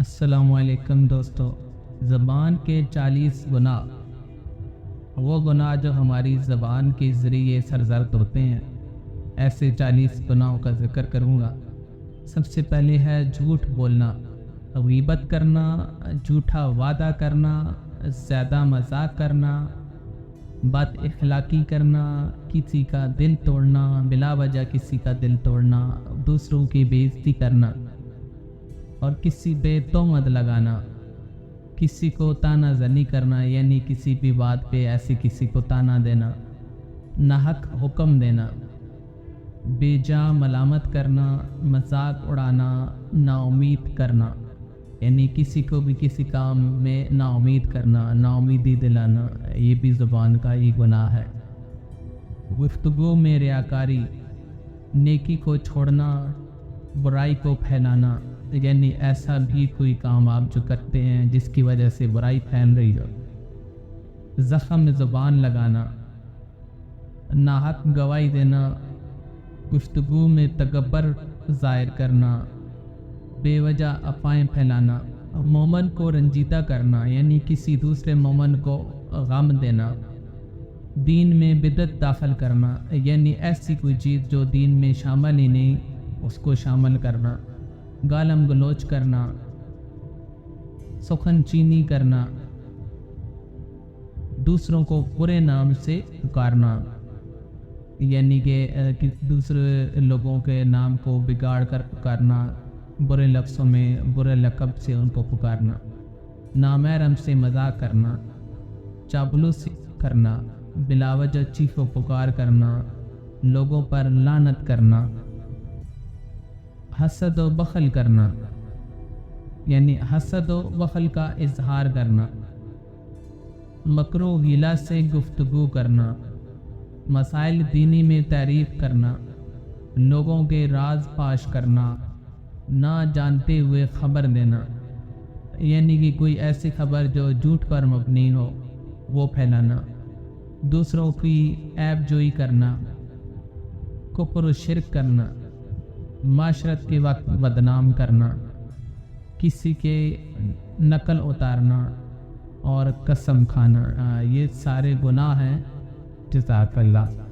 السلام علیکم دوستو۔ زبان کے 40 گناہ، وہ گناہ جو ہماری زبان کے ذریعے سرزد ہوتے ہیں، ایسے 40 گناہوں کا ذکر کروں گا۔ سب سے پہلے ہے جھوٹ بولنا، غیبت کرنا، جھوٹا وعدہ کرنا، زیادہ مذاق کرنا، بد اخلاقی کرنا، کسی کا دل توڑنا، بلا وجہ کسی کا دل توڑنا، دوسروں کی بے عزتی کرنا اور کسی پہ تہمت لگانا، کسی کو طعنہ زنی کرنا، یعنی کسی بھی بات پہ ایسے کسی کو طعنہ دینا، ناحق حکم دینا، بے جا ملامت کرنا، مذاق اڑانا، نا امید کرنا، یعنی کسی کو بھی کسی کام میں نا امید کرنا، نا امیدی دلانا، یہ بھی زبان کا ہی گناہ ہے۔ گفتگو میں ریاکاری، نیکی کو چھوڑنا، برائی کو پھیلانا، یعنی ایسا بھی کوئی کام آپ جو کرتے ہیں جس کی وجہ سے برائی پھیل رہی ہو۔ زخم زبان لگانا، ناحق گواہی دینا، گفتگو میں تکبر ظاہر کرنا، بے وجہ افواہیں پھیلانا، مومن کو رنجیدہ کرنا، یعنی کسی دوسرے مومن کو غم دینا، دین میں بدعت داخل کرنا، یعنی ایسی کوئی چیز جو دین میں شامل ہی نہیں اس کو شامل کرنا، گالم گلوچ کرنا، سخن چینی کرنا، دوسروں کو برے نام سے پکارنا، یعنی کہ دوسرے لوگوں کے نام کو بگاڑ کر پکارنا، برے لفظوں میں برے لقب سے ان کو پکارنا، نامحرم سے مذاق کرنا، چاپلوسی کرنا، بلا وجہ چیخ و پکار کرنا، لوگوں پر لعنت کرنا، حسد و بخل کرنا، یعنی حسد و بخل کا اظہار کرنا، مکروہ حیلہ سے گفتگو کرنا، مسائل دینی میں تعریف کرنا، لوگوں کے راز فاش کرنا، نہ جانتے ہوئے خبر دینا، یعنی کہ کوئی ایسی خبر جو جھوٹ پر مبنی ہو وہ پھیلانا، دوسروں کی عیب جوئی کرنا، کفر و شرک کرنا، معاشرت کے وقت بدنام کرنا، کسی کے نقل اتارنا اور قسم کھانا، یہ سارے گناہ ہیں۔ جزاک اللہ۔